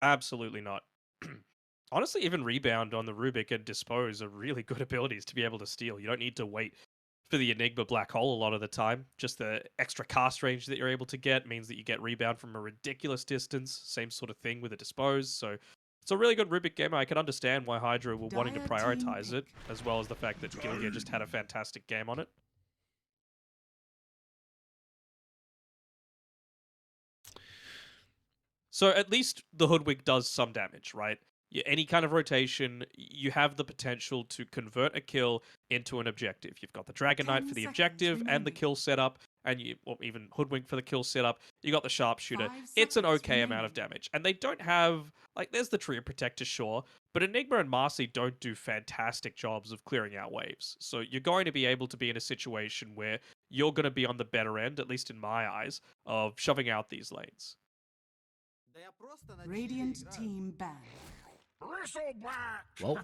Absolutely not. Honestly, even Rebound on the Rubik and Dispose are really good abilities to be able to steal. You don't need to wait for the Enigma Black Hole a lot of the time. Just the extra cast range that you're able to get means that you get Rebound from a ridiculous distance. Same sort of thing with a Dispose. So it's a really good Rubik game. I can understand why Hydra were wanting to Dire team prioritize it, pick. as well as the fact that Gilgia just had a fantastic game on it. So at least the Hoodwink does some damage, right? Any kind of rotation, you have the potential to convert a kill into an objective. You've got the Dragon Knight 10 for the seconds objective and the remaining. kill setup, and or even Hoodwink for the kill setup. You got the Sharpshooter. 5 It's an seconds okay amount of remaining. damage, and they don't have like there's the Trio Protector, sure, but Enigma and Marcy don't do fantastic jobs of clearing out waves. So you're going to be able to be in a situation where you're going to be on the better end, at least in my eyes, of shoving out these lanes. Radiant team ban. Well,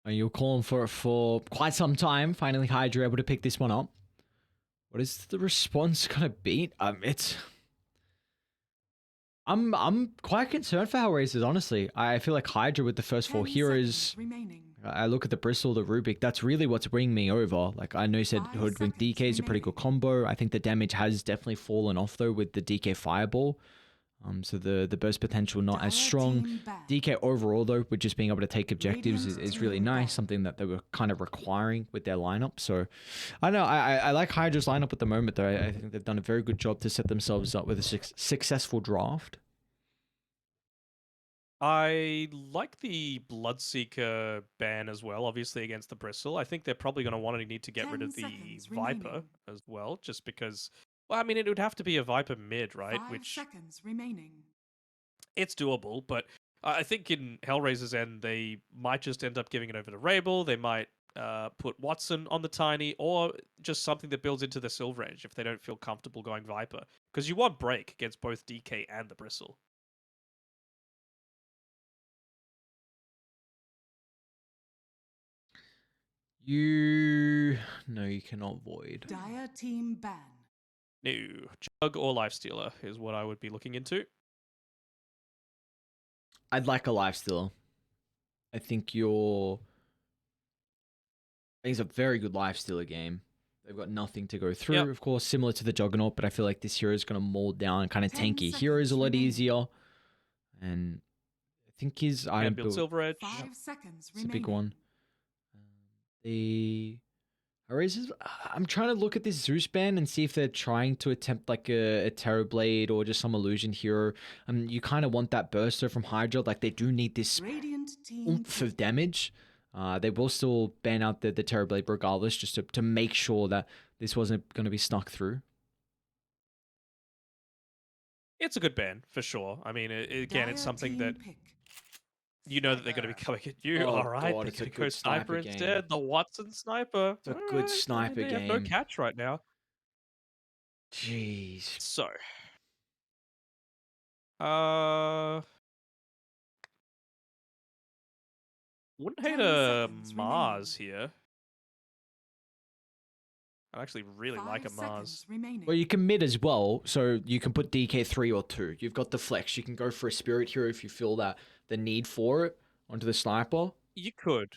you're calling for it for quite some time. Finally, Hydra able to pick this one up. What is the response gonna be? I'm quite concerned for HellRaisers, honestly. I feel like Hydra with the first 4 heroes. Remaining. I look at the Bristle, the Rubik, that's really what's bringing me over. Like, I know you said 5 Hoodwink seconds DK is a pretty good combo. I think the damage has definitely fallen off, though, with the DK Fireball. So the burst potential not as Dire strong. team ban. DK overall, though, with just being able to take objectives Radiant is really team nice. ban. Something that they were kind of requiring with their lineup. So, I don't know. I like Hydra's lineup at the moment, though. I think they've done a very good job to set themselves up with a successful draft. I like the Bloodseeker ban as well, obviously against the Bristle. I think they're probably going to want to need to get rid 10 of the seconds Viper remaining. as well, just because. Well, I mean, it would have to be a Viper mid, right? 5 Which seconds remaining. it's doable, but I think in Hellraiser's end, they might just end up giving it over to Rabel. They might put Watson on the Tiny, or just something that builds into the Silver Range if they don't feel comfortable going Viper. Because you want break against both DK and the Bristle. No, you cannot void. Dire team ban. No, Jug or Lifestealer is what I would be looking into. I'd like a Lifestealer. I think you're. I think it's a very good Lifestealer game. They've got nothing to go through, Yep. of course, similar to the Juggernaut, but I feel like this hero is going to mold down and kind of 10 tanky. Heroes a lot remaining. easier. And I think his item And build build Silver Edge. 5 seconds is a remaining. big one. The Erasers, I'm trying to look at this Zeus ban and see if they're trying to attempt like a Terrorblade or just some illusion hero. You kind of want that burster from Hydra. Like, they do need this Radiant team oomph of pick. damage. They will still ban out the Terrorblade regardless, just to make sure that this wasn't going to be snuck through. It's a good ban, for sure. I mean, again, it's Dire something team that pick. you know that they're going to be coming at you. Oh, All right, God, they're it's a going to go good sniper Sniper game. instead. The Watson Sniper. It's a All good right. sniper They have no game. catch right now. Jeez. So, uh, wouldn't hate 10 a seconds Mars here. I actually really like a 5 Mars. seconds remaining. Well, you can mid as well, so you can put DK 3 or 2. You've got the flex. You can go for a Spirit Hero if you feel that the need for it onto the Sniper. You could.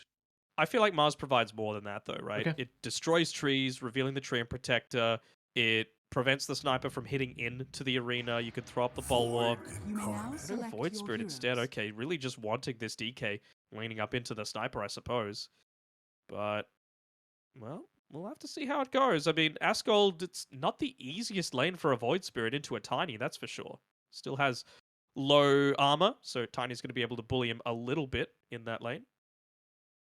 I feel like Mars provides more than that, though, right? Okay. It destroys trees, revealing the tree and protector. It prevents the sniper from hitting into the arena. You could throw up the bulwark. You may now Go select Void your Spirit heroes. instead. Okay, really just wanting this DK, leaning up into the sniper, I suppose. But, well, we'll have to see how it goes. I mean, Asgold, it's not the easiest lane for a Void Spirit into a Tiny, that's for sure. Still has low armor, so Tiny's going to be able to bully him a little bit in that lane.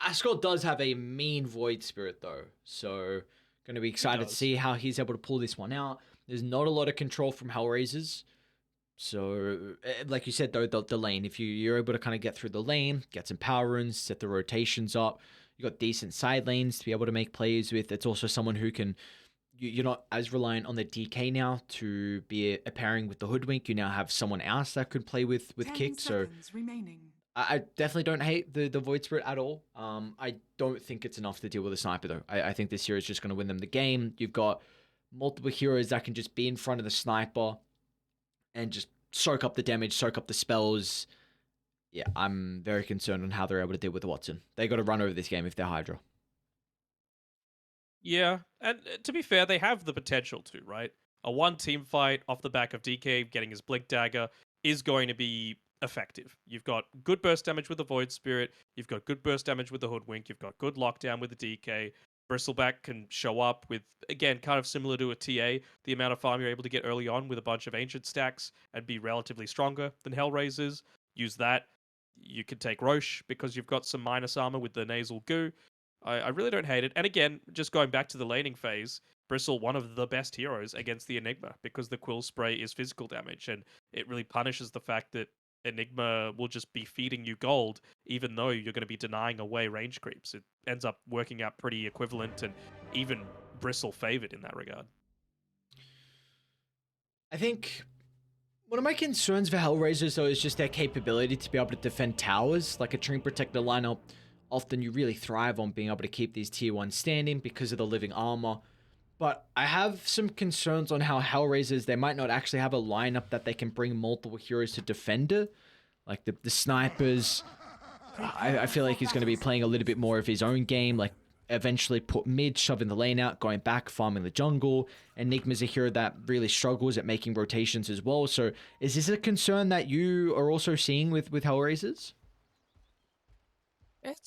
Ascot does have a mean Void Spirit, though, so going to be excited to see how he's able to pull this one out. There's not a lot of control from HellRaisers. So, like you said, though, the lane, if you're able to kind of get through the lane, get some power runes, set the rotations up, you got decent side lanes to be able to make plays with. It's also someone who can, you're not as reliant on the DK now to be a pairing with the Hoodwink. You now have someone else that could play with 10 kick. So, seconds remaining. I definitely don't hate the Void Spirit at all. I don't think it's enough to deal with a Sniper, though. I think this hero is just going to win them the game. You've got multiple heroes that can just be in front of the Sniper and just soak up the damage, soak up the spells. Yeah, I'm very concerned on how they're able to deal with Watson. They got to run over this game if they're Hydra. Yeah, and to be fair, they have the potential to, right? A one team fight off the back of DK getting his Blink Dagger is going to be effective. You've got good burst damage with the Void Spirit, you've got good burst damage with the Hoodwink, you've got good lockdown with the DK. Bristleback can show up with, again, kind of similar to a TA, the amount of farm you're able to get early on with a bunch of Ancient stacks and be relatively stronger than HellRaisers. Use that. You can take Roche because you've got some minus armor with the Nasal Goo. I really don't hate it. And again, just going back to the laning phase, Bristle, one of the best heroes against the Enigma because the Quill Spray is physical damage and it really punishes the fact that Enigma will just be feeding you gold even though you're going to be denying away range creeps. It ends up working out pretty equivalent and even Bristle favored in that regard. I think one of my concerns for HellRaisers, though, is just their capability to be able to defend towers. Like a Treant Protector lineup, often you really thrive on being able to keep these tier 1 standing because of the living armor. But I have some concerns on how HellRaisers, they might not actually have a lineup that they can bring multiple heroes to defender. Like the snipers, I feel like he's going to be playing a little bit more of his own game, like eventually put mid, shoving the lane out, going back, farming the jungle. Enigma's a hero that really struggles at making rotations as well. So is this a concern that you are also seeing with HellRaisers?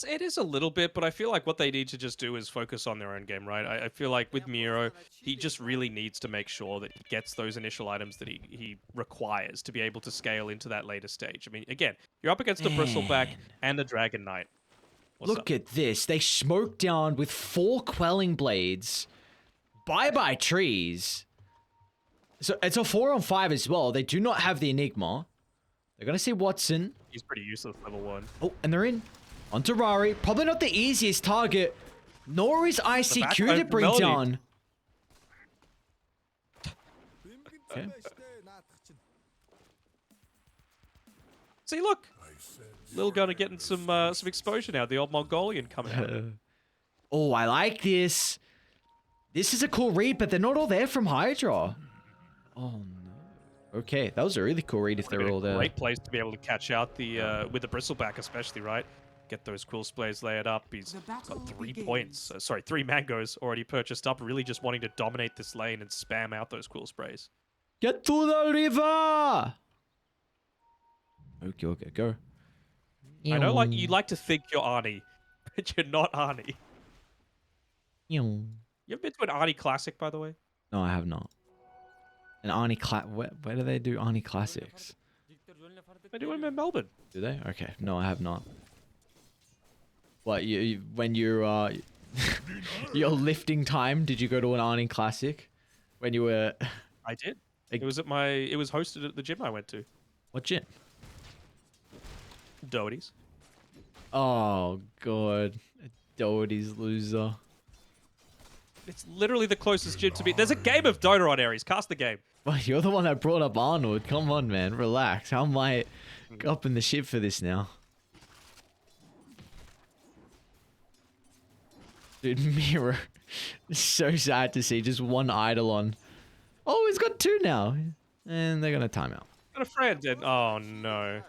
It is a little bit, but I feel like what they need to just do is focus on their own game, right? I feel like with Miro, he just really needs to make sure that he gets those initial items that he requires to be able to scale into that later stage. I mean, again, you're up against a Bristleback and a Dragon Knight. Look at this. They smoke down with 4 Quelling Blades. Bye-bye trees. So it's a 4-on-5 as well. They do not have the Enigma. They're going to see Watson. He's pretty useless, level 1. Oh, and they're in. Onto Rari. Probably not the easiest target. Nor is ICQ to bring down. Okay. See, look. Lil Gunner getting some exposure now. The old Mongolian coming out. Oh, I like this. This is a cool read, but they're not all there from Hydra. Oh, no. Okay, that was a really cool read if they're all there. Great place to be able to catch out the with the Bristleback especially, right? Get those Quill Sprays layered up. He's got 3 points. Sorry, 3 mangoes already purchased up. Really just wanting to dominate this lane and spam out those Quill Sprays. Get to the river! Okay, go. I know, like you like to think you're Arnie, but you're not Arnie. You ever been to an Arnie Classic, by the way? No, I have not. An Arnie where do they do Arnie Classics? They do them in Melbourne. Do they? Okay, no, I have not. What when you're your lifting time? Did you go to an Arnie Classic when you were? I did. It was at my. It was hosted at the gym I went to. What gym? Doherty's. Oh god, Doherty's loser. It's literally the closest gym to me. There's a game of Dota on Ares. Cast the game. Well, you're the one that brought up Arnold. Come on, man, relax. How am I up in the ship for this now? Dude, Mirror. It's so sad to see just one Eidolon. Oh, he's got 2 now. And they're going to time out. Got a friend and... Oh, no.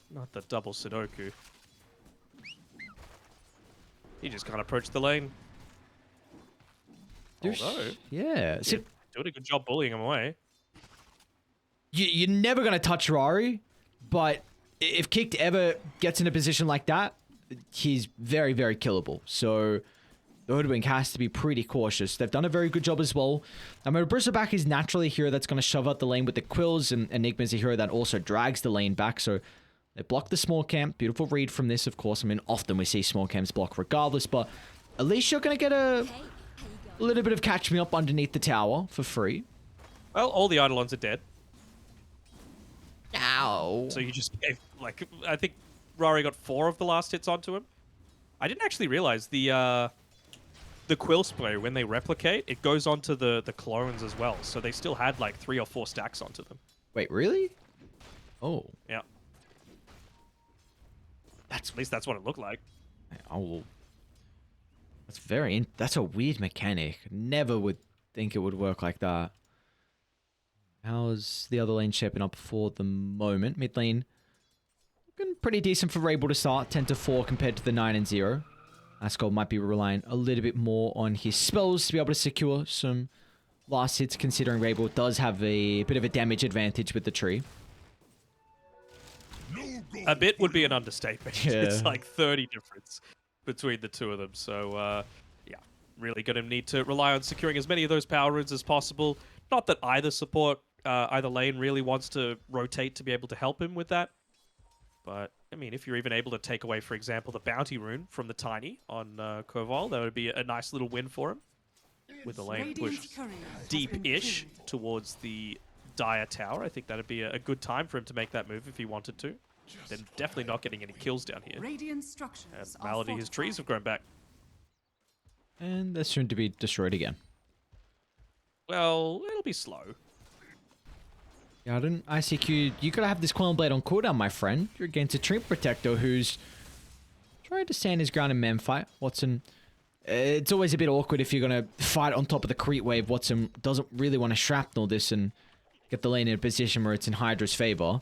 Not the double Sudoku. He just can't approach the lane. Although... Yeah. So, doing a good job bullying him away. You're never going to touch Rari, but if Kicked ever gets in a position like that, he's very, very killable. So... the Hoodwink has to be pretty cautious. They've done a very good job as well. I mean, Bristleback is naturally a hero that's going to shove out the lane with the Quills, and Enigma's a hero that also drags the lane back, so they block the small camp. Beautiful read from this, of course. I mean, often we see small camps block regardless, but at least you're going to get a little bit of catch me up underneath the tower for free. Well, all the Eidolons are dead. Ow. So you just gave, like, I think Rari got 4 of the last hits onto him. I didn't actually realize the Quill Spray, when they replicate, it goes onto the clones as well. So they still had like 3 or 4 stacks onto them. Wait, really? Oh. Yeah. At least that's what it looked like. Oh. That's a weird mechanic. Never would think it would work like that. How's the other lane shaping up for the moment? Mid lane looking pretty decent for Rabel to start. 10-4 compared to the 9-0. Ascol might be relying a little bit more on his spells to be able to secure some last hits, considering Rabel does have a bit of a damage advantage with the tree. A bit would be an understatement. Yeah. It's like 30 difference between the two of them. So, yeah, really going to need to rely on securing as many of those power runes as possible. Not that either lane really wants to rotate to be able to help him with that. But, I mean, if you're even able to take away, for example, the bounty rune from the Tiny on Koval, that would be a nice little win for him. With the lane pushed deep-ish towards the Dire Tower. I think that'd be a good time for him to make that move if he wanted to. Then definitely not getting any kills down here. Radiant structures And Malady, his trees have grown back. And they're soon to be destroyed again. Well, it'll be slow. Yeah, I didn't ICQ. You gotta have this Coil Blade on cooldown, my friend. You're against a Tree Protector who's trying to stand his ground in mem fight. Watson, it's always a bit awkward if you're gonna fight on top of the creep wave. Watson doesn't really want to shrapnel this and get the lane in a position where it's in Hydra's favor.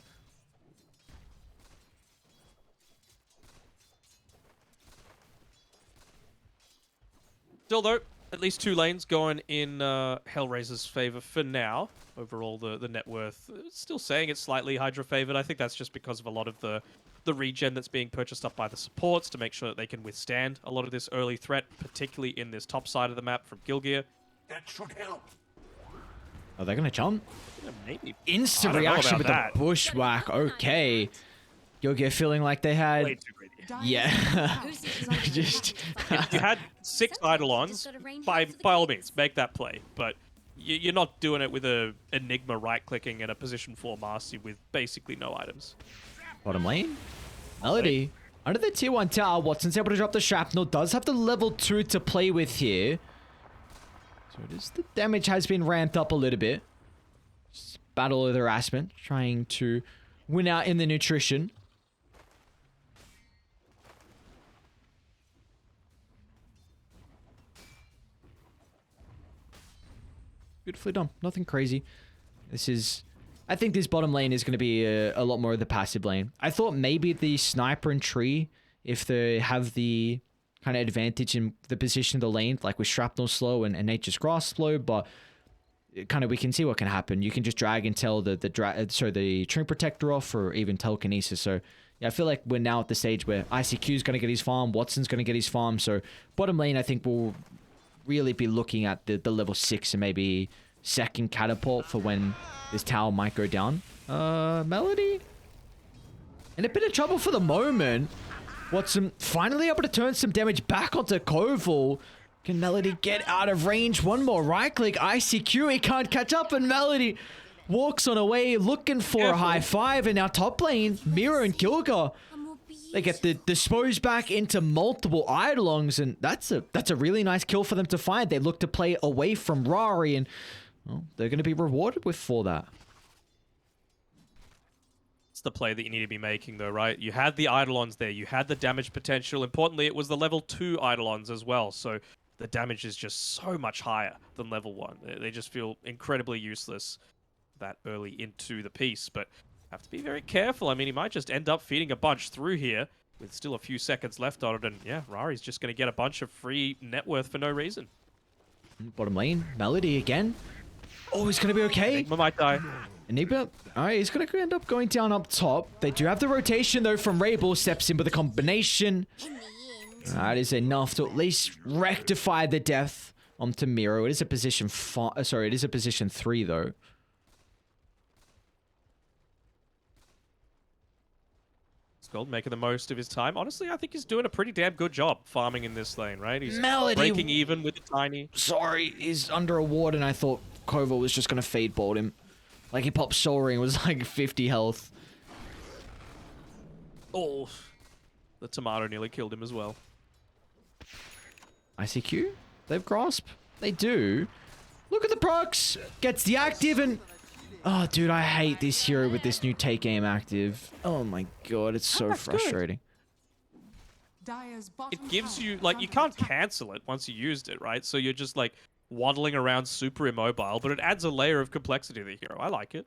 Still, though, at least 2 lanes going in HellRaisers' favor for now. Overall, the net worth still saying it's slightly Hydra favored. I think that's just because of a lot of the regen that's being purchased up by the supports to make sure that they can withstand a lot of this early threat, particularly in this top side of the map from Gilgear. That should help. Are they gonna jump? Yeah, maybe. Instant I don't know reaction about with that. the bushwhack. Okay. Yogi feeling like they had... Way too greedy. Yeah. Just... If you had 6 Eidolons, by all means, make that play. But you're not doing it with a Enigma right-clicking and a position 4 Mastery with basically no items. Bottom lane. Melody. Under the tier 1 tower, Watson's able to drop the shrapnel. Does have the level 2 to play with here. So it is, the damage has been ramped up a little bit. Just battle of the harassment. Trying to win out in the nutrition. Beautifully done. Nothing crazy. This is... I think this bottom lane is going to be a lot more of the passive lane. I thought maybe the sniper and tree, if they have the kind of advantage in the position of the lane, like with Shrapnel slow and Nature's Grass slow, but kind of we can see what can happen. You can just drag and tell the Tree Protector off, or even Telekinesis. So yeah, I feel like we're now at the stage where ICQ is going to get his farm, Watson's going to get his farm. So bottom lane, I think we'll really be looking at the level 6 and maybe second catapult for when this tower might go down. Melody? In a bit of trouble for the moment. Watson finally able to turn some damage back onto Koval. Can Melody get out of range? One more right click. ICQ, he can't catch up, and Melody walks on away looking for a high five. And now top lane, Mira and Gilga, they get the disposed back into multiple Eidolons, and that's a really nice kill for them to find. They look to play away from Rari, and well, they're going to be rewarded with for that. It's the play that you need to be making, though, right? You had the Eidolons there. You had the damage potential. Importantly, it was the level 2 Eidolons as well. So the damage is just so much higher than level 1. They just feel incredibly useless that early into the piece. But have to be very careful. I mean, he might just end up feeding a bunch through here with still a few seconds left on it. And yeah, Rari's just going to get a bunch of free net worth for no reason. Bottom lane, Melody again. Oh, he's going to be okay. Enigma might die. Enigma, alright, he's going to end up going down up top. They do have the rotation, though, from Rabel. Steps in with a combination. That is enough to at least rectify the death onto Miro. It is a position 5. Sorry, it is a position 3, though. Gold making the most of his time. Honestly, I think he's doing a pretty damn good job farming in this lane, right? He's Melody, breaking even with the Tiny. Sorry, he's under a ward, and I thought Koval was just going to fade bolt him. Like, he popped Soul Ring, was like 50 health. Oh, the tomato nearly killed him as well. ICQ? They've grasp? They do. Look at the procs! Gets the active and... Oh, dude, I hate this hero with this new take aim active. Oh my god, it's so frustrating. It gives you, like, you can't cancel it once you used it, right? So you're just, like, waddling around super immobile, but it adds a layer of complexity to the hero. I like it.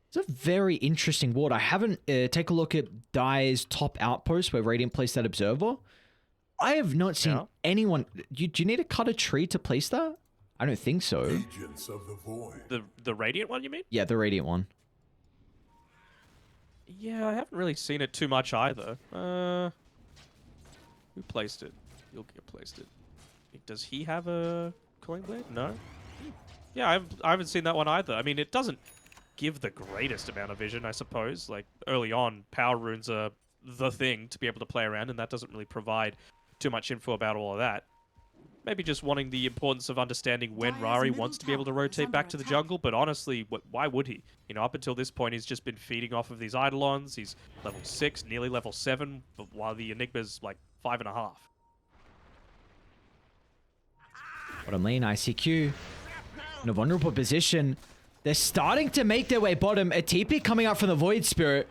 It's a very interesting ward. I haven't take a look at Dai's top outpost where Radiant placed that observer. I have not seen anyone. Do you need to cut a tree to place that? I don't think so. Agents of the void. The Radiant one, you mean? Yeah, the Radiant one. Yeah, I haven't really seen it too much either. Who placed it? Gilgear placed it. Does he have a coin blade? No. Yeah, I haven't seen that one either. I mean, it doesn't give the greatest amount of vision, I suppose. Like, early on, power runes are the thing to be able to play around, and that doesn't really provide too much info about all of that. Maybe just wanting the importance of understanding when Rari wants to be able to rotate back to the jungle, but honestly, why would he? You know, up until this point, he's just been feeding off of these Eidolons. He's level 6, nearly level 7, but while the Enigma's like 5.5. Bottom lane, ICQ. In a vulnerable position. They're starting to make their way bottom. A TP coming out from the Void Spirit.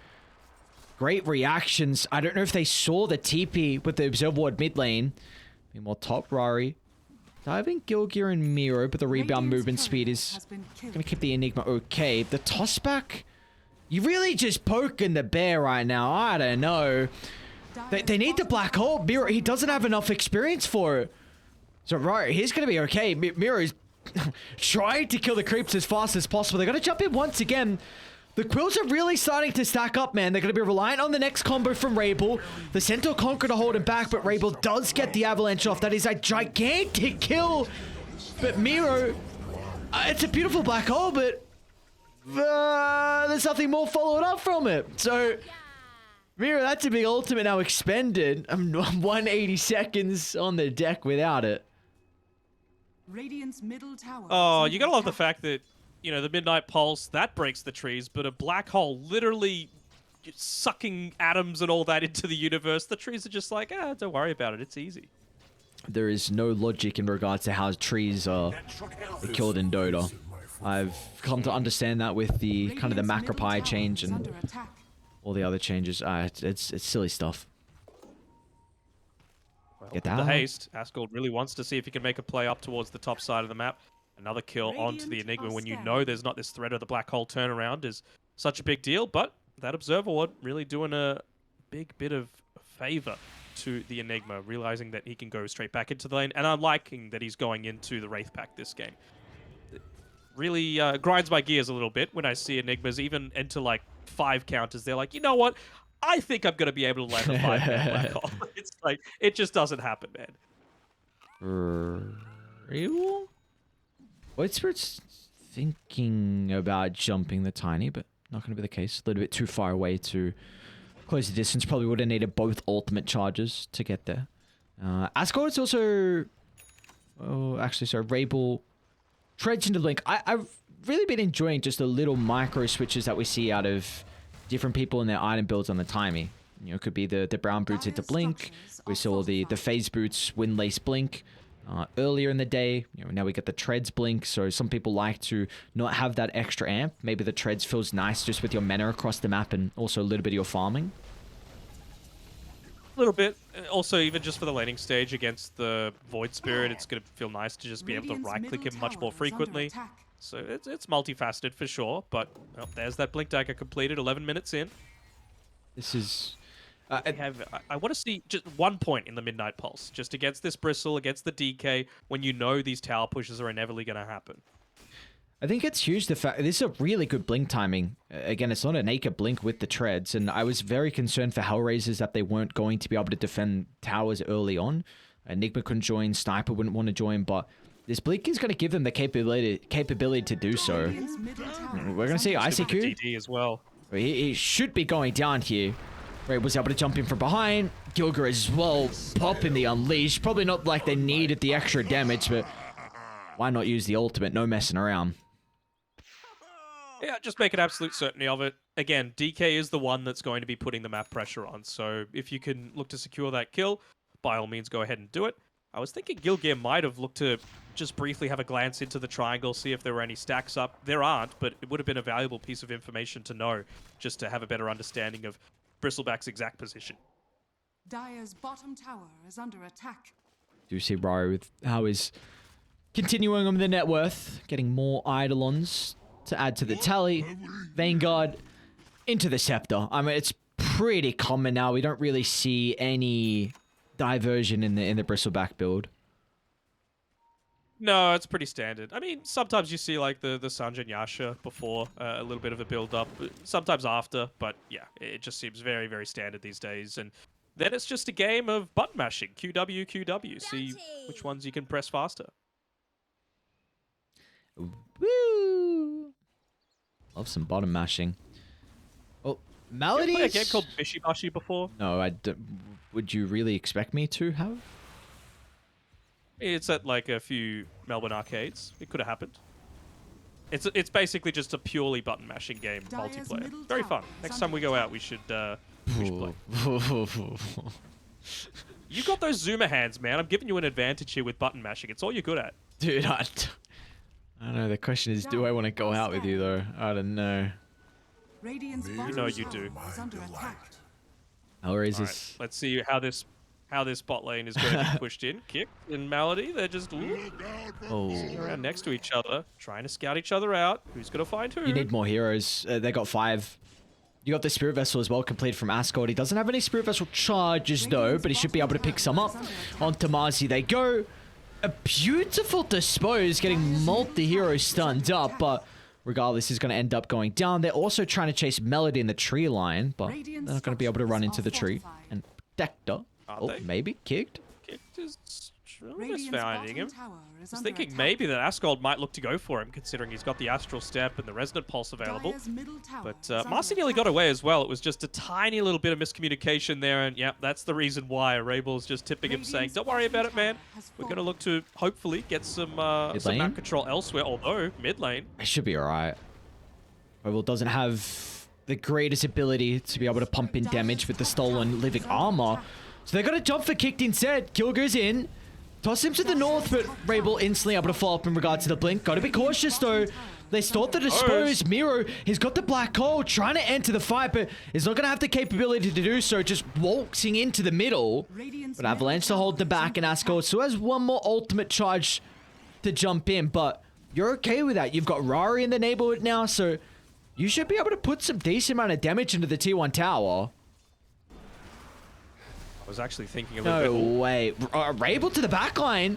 Great reactions. I don't know if they saw the TP with the Observer Ward mid lane. Meanwhile, top Rari. Diving Gilgear and Miro, but the rebound movement speed is going to keep the Enigma okay. The tossback? You really just poking the bear right now. I don't know. They need the black hole. Miro, he doesn't have enough experience for it. So, Rari, he's going to be okay. Miro's trying to kill the creeps as fast as possible. They're going to jump in once again. The Quills are really starting to stack up, man. They're going to be reliant on the next combo from Rabel. The Centaur Conqueror to hold him back, but Rabel does get the avalanche off. That is a gigantic kill. But Miro, it's a beautiful black hole, but there's nothing more followed up from it. So, Miro, that's a big ultimate now expended. 180 seconds on the deck without it. Radiant's middle tower. Oh, you gotta love the fact that, you know, the Midnight Pulse, that breaks the trees, but a black hole literally sucking atoms and all that into the universe. The trees are just like, don't worry about it. It's easy. There is no logic in regards to how trees are killed in Dota. I've come to understand that with the kind of the Macropie change and all the other changes. It's silly stuff. Well, Get the that. haste. Asgold really wants to see if he can make a play up towards the top side of the map. Another kill onto the Enigma when you know there's not this threat of the black hole turnaround is such a big deal, but that Observer Ward really doing a big bit of favor to the Enigma, realizing that he can go straight back into the lane, and I'm liking that he's going into the Wraith Pack this game. It really grinds my gears a little bit when I see Enigmas even enter like 5 counters. They're like, you know what? I think I'm going to be able to land a 5-man black hole. It's like, it just doesn't happen, man. Real? Void Spirit's thinking about jumping the Tiny, but not going to be the case. A little bit too far away to close the distance. Probably would have needed both ultimate charges to get there. Asgard's also... Oh, actually, sorry. Rabel treads into the blink. I've really been enjoying just the little micro switches that we see out of different people in their item builds on the timing. You know, it could be the brown boots into blink. We saw the phase boots windlace blink earlier in the day. You know, now we get the treads blink. So some people like to not have that extra amp. Maybe the treads feels nice just with your mana across the map and also a little bit of your farming. A little bit. Also, even just for the laning stage against the Void Spirit, it's going to feel nice to just be able to right-click him much more frequently. So it's multifaceted for sure, but well, there's that Blink Dagger completed 11 minutes in. This is... I want to see just 1 point in the Midnight Pulse, just against this Bristle, against the DK, when you know these tower pushes are inevitably going to happen. I think it's huge the fact this is a really good blink timing. Again, it's not a naked blink with the treads, and I was very concerned for HellRaisers that they weren't going to be able to defend towers early on. Enigma couldn't join, Sniper wouldn't want to join, but this blink is going to give them the capability to do so. We're going to see ICQ DD as well. He should be going down here. Ray was able to jump in from behind. Gilgear as well, popping the Unleash. Probably not like they needed the extra damage, but why not use the ultimate? No messing around. Yeah, just make an absolute certainty of it. Again, DK is the one that's going to be putting the map pressure on, so if you can look to secure that kill, by all means go ahead and do it. I was thinking Gilgear might have looked to just briefly have a glance into the triangle, see if there were any stacks up. There aren't, but it would have been a valuable piece of information to know, just to have a better understanding of Bristleback's exact position. Dire's bottom tower is under attack. Do see Rari with how he's continuing on the net worth, getting more Eidolons to add to the tally. Vanguard into the Scepter. I mean, it's pretty common now. We don't really see any diversion in the Bristleback build. No, it's pretty standard. I mean, sometimes you see like the Sanjin Yasha before a little bit of a build up, sometimes after, but yeah, it just seems very, very standard these days. And then it's just a game of button mashing, QW, QW, see which ones you can press faster. Woo! Love some bottom mashing. Oh, Melodies? Did you play a game called Bishibashi before? No, I don't. Would you really expect me to have? It's at like a few Melbourne arcades. It could have happened. It's basically just a purely button mashing game, multiplayer. Very fun. Next time we go out, we should play. You got those zoomer hands, man. I'm giving you an advantage here with button mashing. It's all you're good at. Dude, I don't know. The question is, do I want to go out with you though? I don't know. Radiant's You bottom know you do. tower is under attack. HellRaisers. Right, let's see how this bot lane is going to be pushed in. Kick and Malady, they're just sitting around next to each other, trying to scout each other out. Who's going to find who? You need more heroes. They got 5. You got the Spirit Vessel as well, completed from Ascot. He doesn't have any Spirit Vessel charges though, but he should be able to pick some up. On Tamazi they go. A beautiful dispose, getting multi-hero stunned up, but regardless, he's going to end up going down. They're also trying to chase Melody in the tree line, but they're not going to be able to run into the tree. And Dector, maybe kicked. Kicked is finding him. I was thinking maybe that Ascot might look to go for him, considering he's got the Astral Step and the Resonant Pulse available. But Marcy nearly got away as well. It was just a tiny little bit of miscommunication there, and yeah, that's the reason why Rabel's just tipping him, saying, "Don't worry about it, man. We're going to look to hopefully get some map control elsewhere." Although mid lane, it should be all right. Rabel doesn't have the greatest ability to be able to pump in damage with the stolen living armor, so they're going to jump for kicked instead. Kill goes in. Toss him to the north, but Rabel instantly able to follow up in regards to the blink. Got to be cautious though. They start the dispose. Miro, he's got the black hole, trying to enter the fight, but is not going to have the capability to do so. Just waltzing into the middle. But Avalanche to hold them back, and Ascot still has one more ultimate charge to jump in. But you're okay with that. You've got Rari in the neighborhood now, so you should be able to put some decent amount of damage into the T1 tower. I was actually thinking a little bit. No way. Rabel to the backline.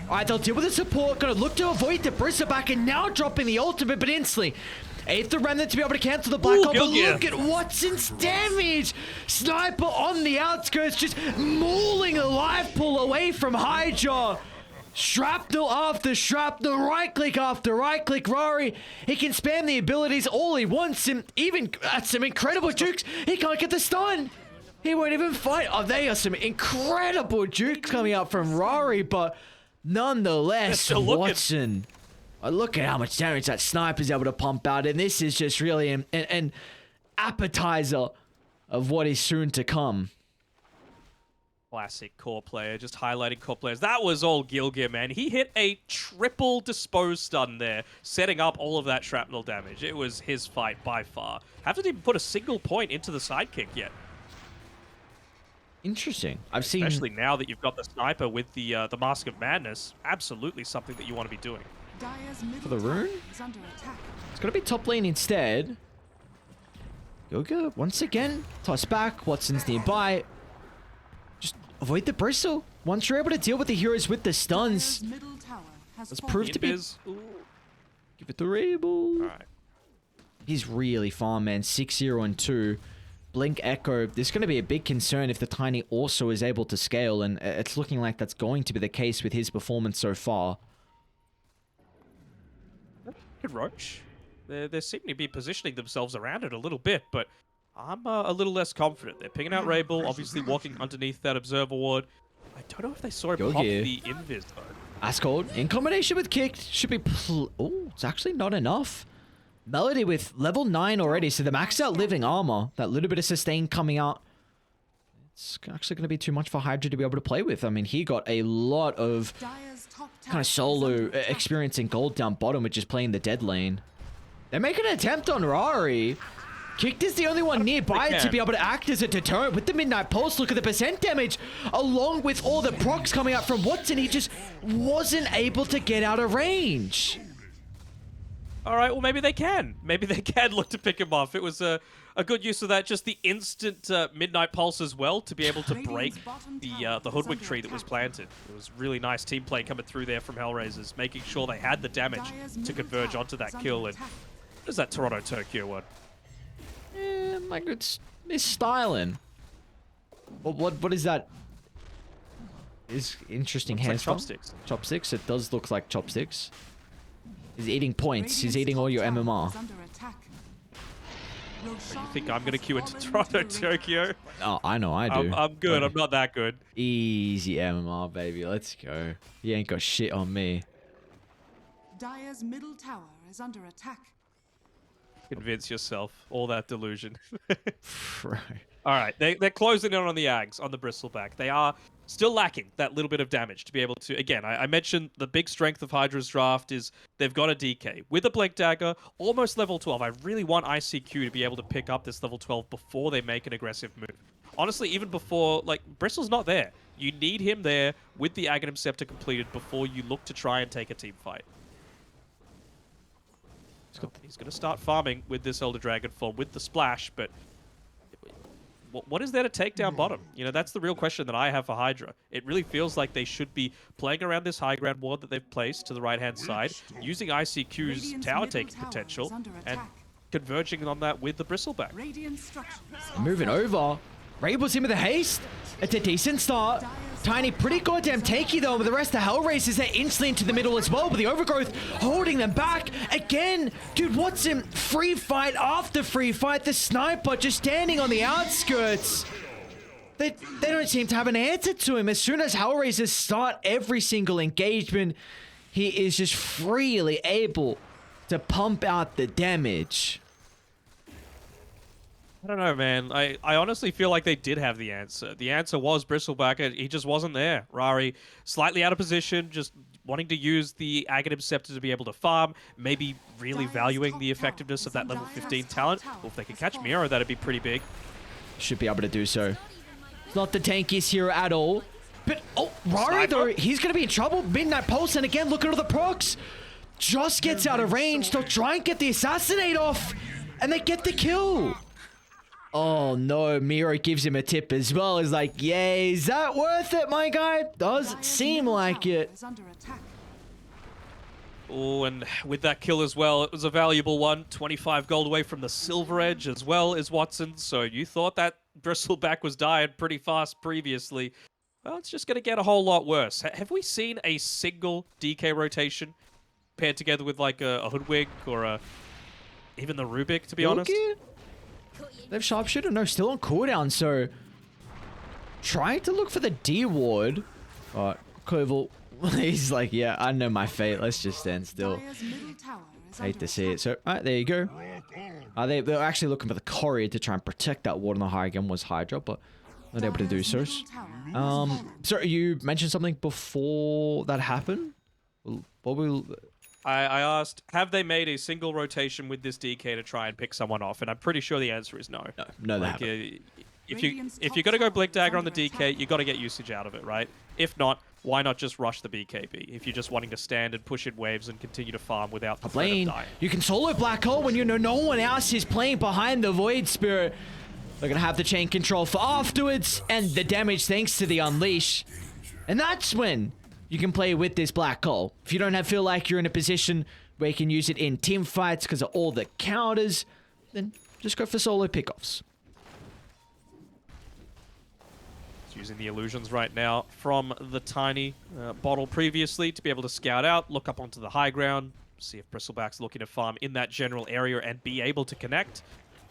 Alright, they'll deal with the support. Gonna look to avoid the Bristleback, and now dropping the ultimate, but instantly. 8th the Remnant to be able to cancel the Black Hole, but look at Watson's damage! Sniper on the outskirts, just mauling a life pull away from Hydra. Shrapnel after shrapnel, right click after right click. Rory, he can spam the abilities all he wants, and even at some incredible jukes, he can't get the stun. He won't even fight. Oh, they are some incredible jukes coming out from Rory, but nonetheless, Watson. Look at how much damage that sniper's able to pump out, and this is just really an appetizer of what is soon to come. Classic core player, just highlighting core players. That was all Gilgir, man. He hit a triple dispose stun there, setting up all of that shrapnel damage. It was his fight by far. Haven't even put a single point into the sidekick yet. Interesting. I've seen, especially now that you've got the sniper with the Mask of Madness. Absolutely something that you want to be doing. For the rune, it's gonna be top lane instead. Yoga once again, toss back. Watson's nearby. Just avoid the bristle. Once you're able to deal with the heroes with the stuns, let's prove to be. Give it to Rabel. All right. He's really far, man. 6-0 and 2. Blink Echo, this is going to be a big concern if the Tiny also is able to scale, and it's looking like that's going to be the case with his performance so far. Good Roach. They seem to be positioning themselves around it a little bit, but I'm a little less confident. They're picking out Rabel, obviously walking underneath that Observer Ward. I don't know if they saw him pop the Invis, though. Ascot, in combination with Kicked, should be... Oh, it's actually not enough. Melody with level 9 already, so the maxed out living armor, that little bit of sustain coming out, it's actually going to be too much for Hydra to be able to play with. I mean, he got a lot of kind of solo experience in gold down bottom, which is playing the dead lane. They're making an attempt on Rari. Kicked is the only one nearby to can. be able to act as a deterrent. With the Midnight Pulse, look at the percent damage. Along with all the procs coming out from Watson, he just wasn't able to get out of range. All right, well, maybe they can. Maybe they can look to pick him off. It was a good use of that. Just the instant Midnight Pulse as well to be able to break the Hoodwink tree that was planted. It was really nice team play coming through there from HellRaisers, making sure they had the damage to converge onto that kill. And what is that Toronto Tokyo one? My good misstyling. What is that? Is interesting Looks like hairstyle. chopsticks. Chopsticks. It does look like chopsticks. He's eating points. He's eating all your MMR. You think I'm gonna queue into Toronto Tokyo? Oh, I know I do. I'm good. I'm not that good. Easy MMR, baby. Let's go. You ain't got shit on me. Dire's middle tower is under attack. Convince yourself. All that delusion. Right. All right, they're closing in on the Ags, on the Bristleback. They are still lacking that little bit of damage to be able to... Again, I mentioned the big strength of Hydra's draft is they've got a DK. With a Blink Dagger, almost level 12. I really want ICQ to be able to pick up this level 12 before they make an aggressive move. Honestly, even before... Like, Bristle's not there. You need him there with the Aghanim Scepter completed before you look to try and take a team fight. He's going to start farming with this Elder Dragon form, with the splash, but what is there to take down bottom? You know, that's the real question that I have for Hydra. It really feels like they should be playing around this high ground ward that they've placed to the right-hand side, using ICQ's tower taking potential, and converging on that with the Bristleback. Moving over. Rabel's in with a haste. It's a decent start. Tiny pretty goddamn tanky though, with the rest of HellRaisers, they're instantly into the middle as well, but the Overgrowth holding them back. Again, dude, Watson, free fight after free fight. The sniper just standing on the outskirts. They don't seem to have an answer to him. As soon as HellRaisers start every single engagement, he is just freely able to pump out the damage. I don't know, man. I honestly feel like they did have the answer. The answer was Bristleback. He just wasn't there. Rari, slightly out of position, just wanting to use the Aghanim Scepter to be able to farm, maybe really valuing the effectiveness of that level 15 talent. Well, if they could catch Miro, that'd be pretty big. Should be able to do so. It's not the tankiest hero at all. But, oh, Rari, though, he's going to be in trouble. Midnight Pulse, and again, look at all the procs. Just gets out of range. They'll try and get the Assassinate off, and they get the kill. Oh no, Miro gives him a tip as well. He's like, yeah, is that worth it, my guy? Doesn't seem like it. Oh, and with that kill as well, it was a valuable one. 25 gold away from the Silver Edge as well as Watson. So you thought that Bristleback was dying pretty fast previously. Well, it's just going to get a whole lot worse. Have we seen a single DK rotation paired together with like a Hoodwink or even the Rubik, to be honest? They have Sharpshooter, no, still on cooldown, so trying to look for the D ward. Alright, Koval, he's like, yeah, I know my fate, let's just stand still. Hate to see it. So, alright, there you go. They're actually looking for the courier to try and protect that ward on the high again was Hydra, but not able to do so. So you mentioned something before that happened? What will... I asked, have they made a single rotation with this DK to try and pick someone off? And I'm pretty sure the answer is no. No, they like, haven't. If you're going to go Blink Dagger on the DK, you got to get usage out of it, right? If not, why not just rush the BKB? If you're just wanting to stand and push in waves and continue to farm without the threat of dying. You can solo Black Hole when you know no one else is playing behind the Void Spirit. They're going to have the chain control for afterwards, and the damage thanks to the Unleash. And that's when you can play with this Black Hole. If you don't feel like you're in a position where you can use it in team fights because of all the counters, then just go for solo pickoffs. It's using the illusions right now from the tiny bottle previously to be able to scout out, look up onto the high ground, see if Bristleback's looking to farm in that general area and be able to connect.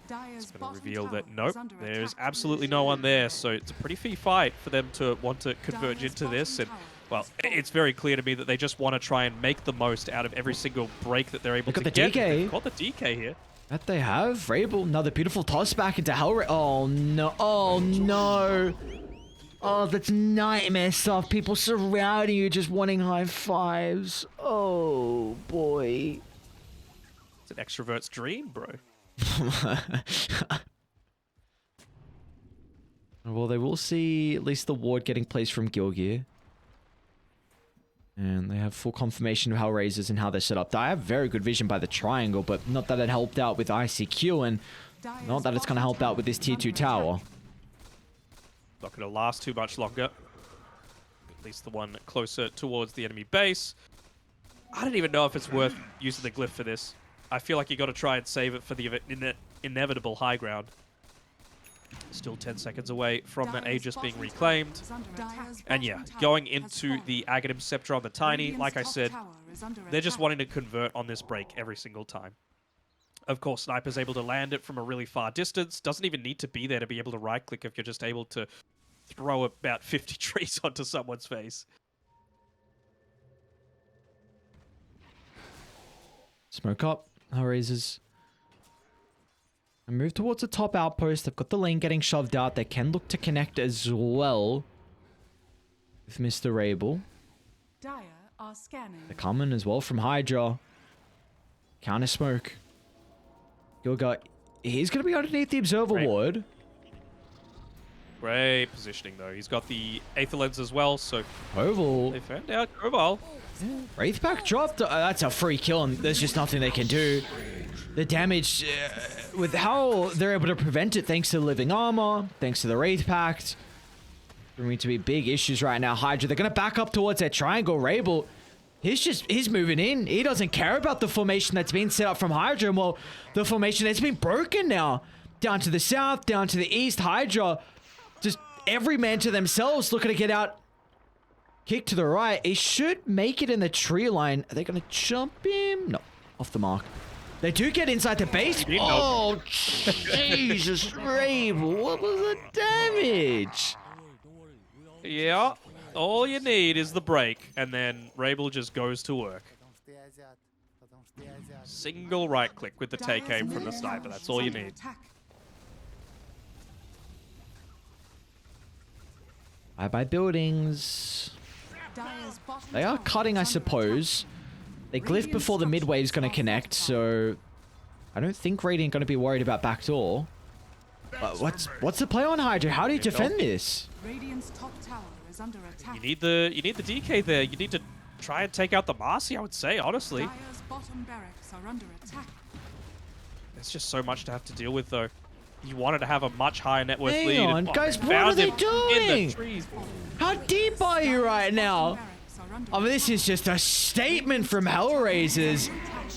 It's going to reveal that nope, there's absolutely no one there, so it's a pretty free fight for them to want to converge into this. And well, it's very clear to me that they just want to try and make the most out of every single break that they're able to get. They've got the DK here. That they have. Rabel, another beautiful toss back into HellRaisers. Oh no, oh no. Oh, that's nightmare stuff. People surrounding you just wanting high fives. Oh boy. It's an extrovert's dream, bro. Well, they will see at least the ward getting placed from Gilgear. And they have full confirmation of HellRaisers and how they're set up. I have very good vision by the triangle, but not that it helped out with ICQ, and not that it's going to help out with this tier 2 tower. Not going to last too much longer. At least the one closer towards the enemy base. I don't even know if it's worth using the glyph for this. I feel like you got to try and save it for the inevitable high ground. Still 10 seconds away from that Aegis being reclaimed. And yeah, going into the Aghanim Scepter on the Tiny, like I said, they're just wanting to convert on this break every single time. Of course, Sniper's able to land it from a really far distance. Doesn't even need to be there to be able to right-click if you're just able to throw about 50 trees onto someone's face. Smoke up, HellRaisers. And move towards the top outpost. They've got the lane getting shoved out. They can look to connect as well with Mr. Rabel. Dire are scanning. They're coming as well from Hydra. Counter smoke. Gilga, he's going to be underneath the observer ward. Great positioning, though. He's got the Aether Lens as well, so... Oval. They found out Koval. Wraithpack dropped. That's a free kill, and there's just nothing they can do. The damage, with how they're able to prevent it, thanks to the living armor, thanks to the Wraith Pact, going to be big issues right now. Hydra, they're going to back up towards their triangle. Rabel, he's moving in. He doesn't care about the formation that's been set up from Hydra. Well, the formation has been broken now. Down to the south, down to the east. Hydra, just every man to themselves, looking to get out. Kick to the right. He should make it in the tree line. Are they going to jump him? No, off the mark. They do get inside the base. Oh, Jesus, Rabel. What was the damage? Yeah, all you need is the break, and then Rabel just goes to work. Single right click with the take aim from the sniper. That's all you need. Bye-bye buildings. They are cutting, I suppose. They glyph before the mid wave is going to connect, so I don't think Radiant going to be worried about backdoor. What's the play on Hydra? How do you defend this? Radiant's top tower is under attack. You need the DK there. You need to try and take out the Marcy, I would say, honestly. Dire's bottom barracks are under attack. There's just so much to have to deal with, though. You wanted to have a much higher net worth Hang lead. on, guys, what are they doing? In the trees. How deep are you right now? I mean, this is just a statement from HellRaisers.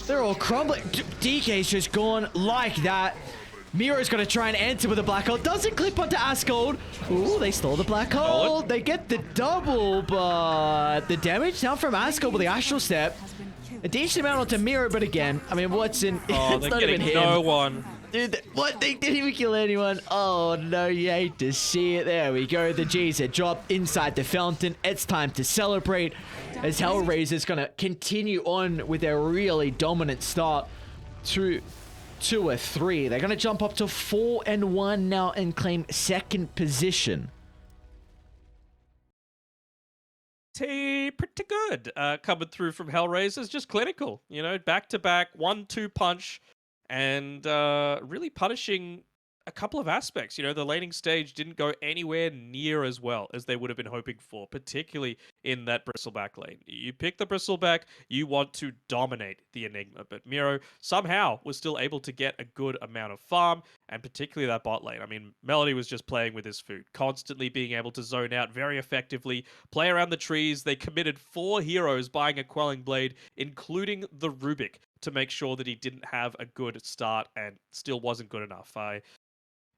They're all crumbling. DK's just gone like that. Miro's going to try and answer with a black hole. Doesn't clip onto Asgold. Ooh, they stole the black hole. They get the double, but the damage now from Asgold with the Astral Step. A decent amount onto Miro, but again, I mean, what's in... Oh, it's they're not even getting him. no one. Dude, what? They didn't even kill anyone. Oh, no, you hate to see it. There we go. The G's are dropped inside the fountain. It's time to celebrate as HellRaisers going to continue on with their really dominant start to 2-3. They're going to jump up to 4-1 now and claim second position. Pretty good. Coming through from HellRaisers, just clinical. You know, back-to-back, 1-2 punch. And really punishing a couple of aspects. You know, the laning stage didn't go anywhere near as well as they would have been hoping for, particularly in that Bristleback lane. You pick the Bristleback, you want to dominate the Enigma, but Miro somehow was still able to get a good amount of farm, and particularly that bot lane. I mean, Melody was just playing with his food, constantly being able to zone out very effectively, play around the trees. They committed 4 heroes buying a Quelling Blade, including the Rubik, to make sure that he didn't have a good start and still wasn't good enough.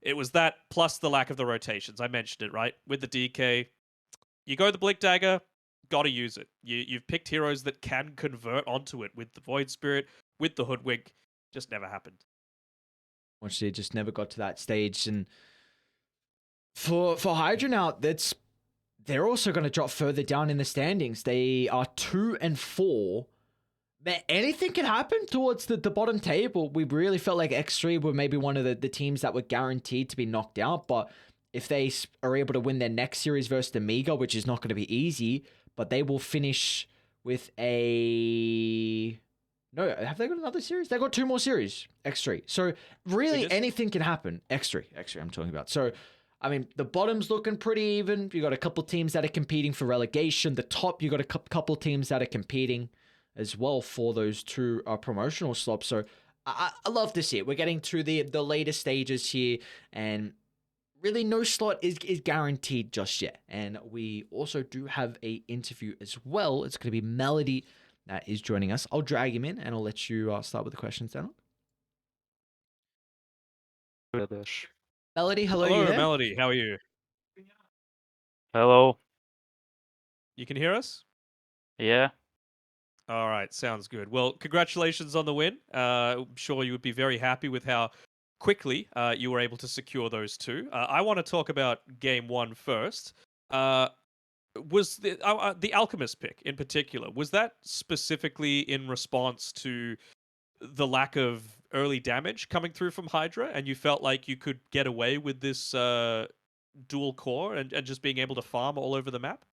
It was that plus the lack of the rotations. I mentioned it, right? With the DK, you go the Blink Dagger, gotta use it. You've picked heroes that can convert onto it with the Void Spirit, with the Hoodwink. Just never happened. Actually, it just never got to that stage. And for Hydra now, they're also going to drop further down in the standings. They are 2-4. Anything can happen towards the bottom table. We really felt like X3 were maybe one of the teams that were guaranteed to be knocked out. But if they are able to win their next series versus Amiga, which is not going to be easy, but they will finish with a No, have they got another series? They got 2 more series, X3. So really did? anything can happen. X3 I'm talking about. So I mean, the bottom's looking pretty even. You got a couple teams that are competing for relegation. The top, you got a couple teams that are competing as well for those 2 promotional slots. So I love to see it. We're getting to the later stages here, and really no slot is guaranteed just yet. And we also do have a interview as well. It's going to be Melody that is joining us. I'll drag him in and I'll let you start with the questions, Danog. Melody, hello, you Hello, there? Melody. How are you? Hello. You can hear us? Yeah. All right, sounds good. Well, congratulations on the win. I'm sure you would be very happy with how quickly you were able to secure those 2. I want to talk about game 1 first. Was the Alchemist pick in particular, was that specifically in response to the lack of early damage coming through from Hydra, and you felt like you could get away with this dual core and just being able to farm all over the map?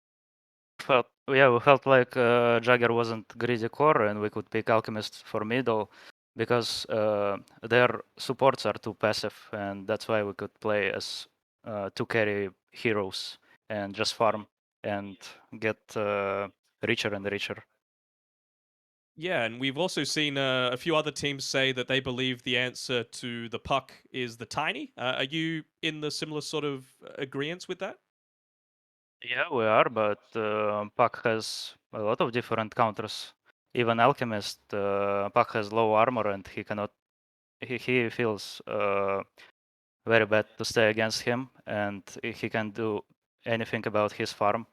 We felt like Jagger wasn't greedy core and we could pick Alchemist for middle because their supports are too passive, and that's why we could play as 2 carry heroes and just farm and get richer and richer. Yeah, and we've also seen a few other teams say that they believe the answer to the puck is the tiny. Are you in the similar sort of agreement with that? Yeah, we are, but Puck has a lot of different counters. Even Alchemist, Puck has low armor and he cannot. He feels very bad to stay against him, and he can't do anything about his farm.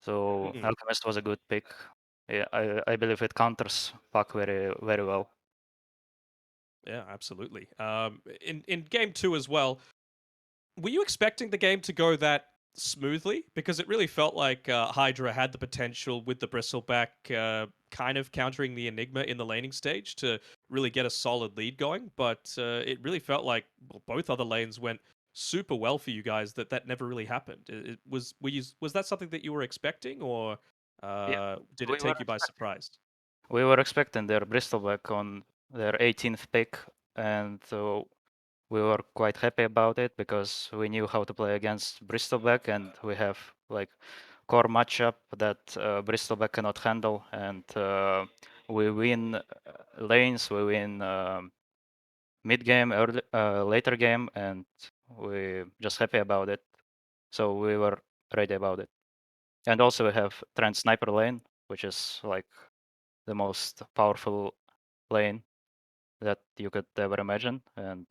So Mm. Alchemist was a good pick. Yeah, I believe it counters Puck very very well. Yeah, absolutely. In game 2 as well, were you expecting the game to go that smoothly? Because it really felt like Hydra had the potential with the Bristleback kind of countering the Enigma in the laning stage to really get a solid lead going. But it really felt like both other lanes went super well for you guys. That never really happened. Was that something that you were expecting, or Yeah, did we it were take you by surprise? we were expecting their Bristleback on their 18th pick, and we were quite happy about it because we knew how to play against Bristleback, and we have like core matchup that Bristleback cannot handle, and we win lanes, we win mid game, early, later game, and we just happy about it. So we were ready about it. And also we have Trend Sniper lane, which is like the most powerful lane that you could ever imagine, and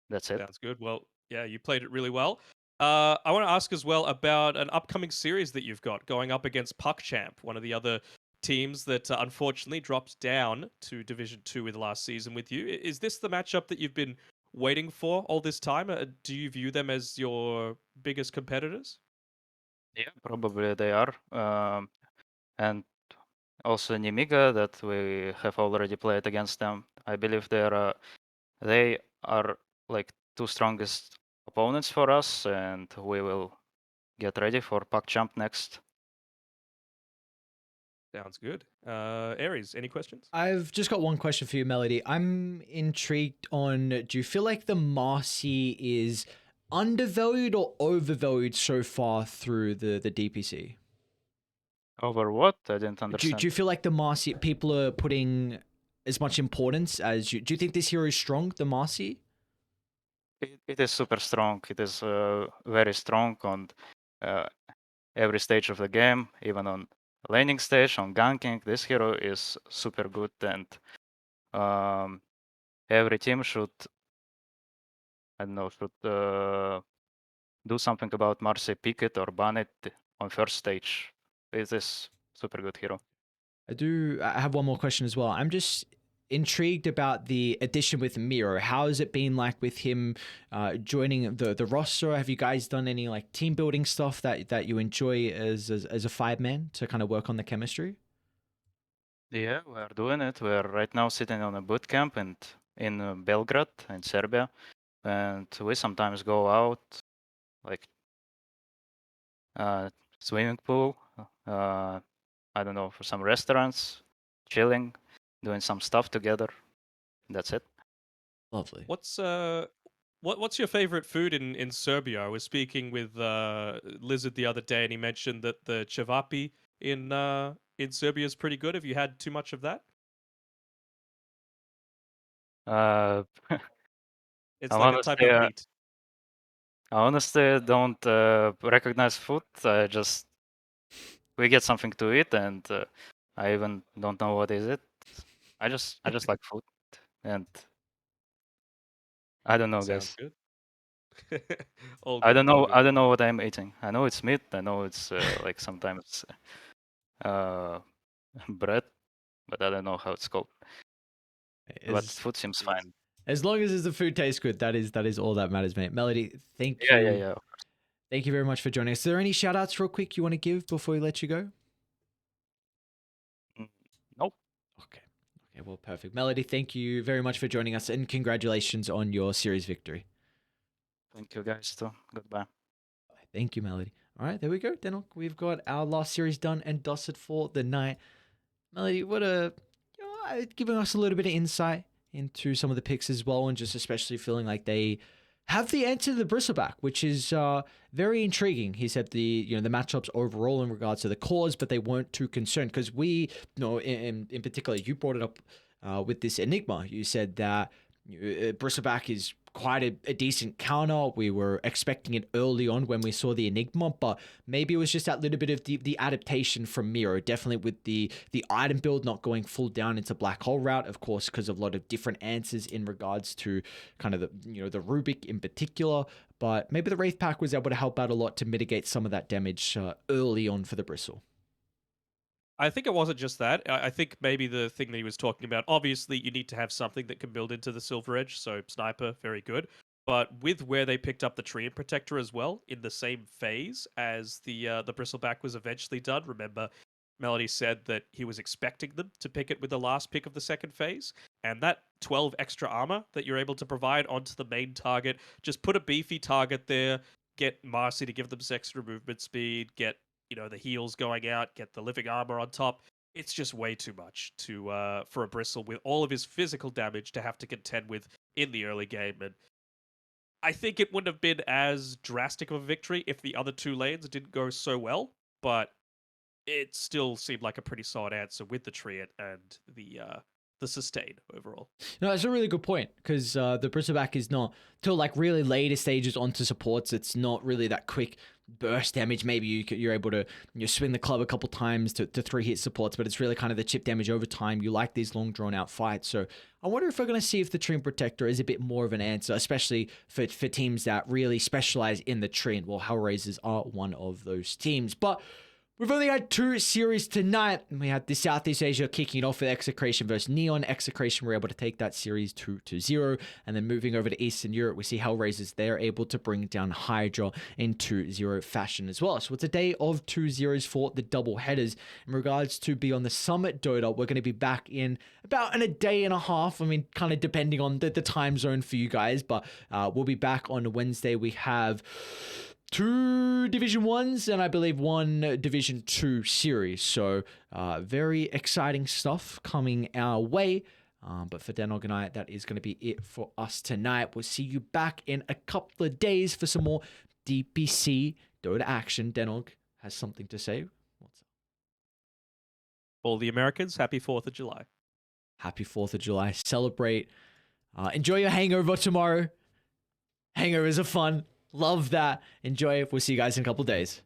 that's it. Sounds good. Well, yeah, you played it really well. I want to ask as well about an upcoming series that you've got going up against PuckChamp, one of the other teams that unfortunately dropped down to Division 2 with last season with you. Is this the matchup that you've been waiting for all this time? Do you view them as your biggest competitors? Yeah, probably they are. And also Nemiga, that we have already played against them. I believe they are like 2 strongest opponents for us, and we will get ready for PuckChamp next. Sounds good. Aries, any questions? I've just got one question for you, Melody. I'm intrigued on, do you feel like the Marcy is undervalued or overvalued so far through the DPC? Over what? I didn't Do understand. you feel like the Marcy, people are putting as much importance as you? Do you think this hero is strong, the Marcy? It is super strong. It is very strong on uh, every stage of the game, even on laning stage, on ganking. This hero is super good, and um, every team should, I don't know, should do something about Marseille, pick it or ban it on first stage. It is super good hero. I have one more question as well. I'm just intrigued about the addition with Miro. How has it been like with him joining the roster? Have you guys done any like team building stuff that you enjoy as a 5-man to kind of work on the chemistry? Yeah, we are doing it. We are right now sitting on a boot camp and in Belgrade in Serbia, and we sometimes go out like swimming pool, I don't know, for some restaurants, chilling, doing some stuff together. That's it. Lovely. What's your favorite food in Serbia? I was speaking with Lizard the other day, and he mentioned that the cevapi in Serbia is pretty good. Have you had too much of that? Uh, It's I like a wanna type say, of meat. I honestly don't recognize food. We get something to eat, and I even don't know what is it. I just like food, and I don't know, Sounds guys. good. All I good. don't All know. good. I don't know what I'm eating. I know it's meat. I know it's like sometimes uh, bread, but I don't know how it's called. But As, food seems Jeez. fine. as long as the food tastes good, that is all that matters, mate. Melody, thank Yeah, you. yeah, yeah. Thank you very much for joining us. Is there any shout outs real quick you want to give before we let you go? Nope. Okay. Okay, well, perfect. Melody, thank you very much for joining us and congratulations on your series victory. Thank you, guys. Too. Goodbye. Thank you, Melody. All right, there we go. Danog, we've got our last series done and dusted for the night. Melody, what a giving us a little bit of insight into some of the picks as well, and just especially feeling like they have the answer to the bristleback, which is very intriguing. He said the matchups overall in regards to the cause, but they weren't too concerned because in particular you brought it up with this enigma. You said that bristleback is quite a decent counter. We were expecting it early on when we saw the enigma, but maybe it was just that little bit of the adaptation from Miro. Definitely with the item build not going full down into black hole route, of course, because of a lot of different answers in regards to kind of the Rubik in particular. But maybe the Wraith Pack was able to help out a lot to mitigate some of that damage early on for the Bristle. I think it wasn't just that. I think maybe the thing that he was talking about, obviously, you need to have something that can build into the Silver Edge, so Sniper, very good. But with where they picked up the Treant Protector as well, in the same phase as the Bristleback was eventually done, remember, Melody said that he was expecting them to pick it with the last pick of the second phase, and that 12 extra armor that you're able to provide onto the main target, just put a beefy target there, get Marcy to give them some extra movement speed, get the heals going out, get the living armor on top. It's just way too much to for a Bristle with all of his physical damage to have to contend with in the early game. And I think it wouldn't have been as drastic of a victory if the other two lanes didn't go so well, but it still seemed like a pretty solid answer with the Treant and the sustain overall. No, that's a really good point because the Bristleback is not till like really later stages onto supports. It's not really that quick burst damage. Maybe you're able to swing the club a couple times to 3-hit supports, but it's really kind of the chip damage over time. You like these long drawn out fights. So I wonder if we're going to see if the Treant Protector is a bit more of an answer, especially for teams that really specialize in the Treant. Well, HellRaisers are one of those teams. But we've only had 2 series tonight. We had the Southeast Asia kicking it off with Execration versus Neon. Execration were able to take that series 2-0. And then moving over to Eastern Europe, we see HellRaisers. They're able to bring down Hydra in 2-0 fashion as well. So it's a day of 2-0s for the double headers. In regards to Beyond the Summit Dota, we're going to be back in about a day and a half. I mean, kind of depending on the time zone for you guys. But we'll be back on Wednesday. We have 2 Division 1s and I believe 1 Division 2 series. So very exciting stuff coming our way. But for Danog and I, that is going to be it for us tonight. We'll see you back in a couple of days for some more DPC Dota action. Danog has something to say. What's up? All the Americans, happy 4th of July. Happy 4th of July. Celebrate. Enjoy your hangover tomorrow. Hangovers are fun. Love that. Enjoy it. We'll see you guys in a couple of days.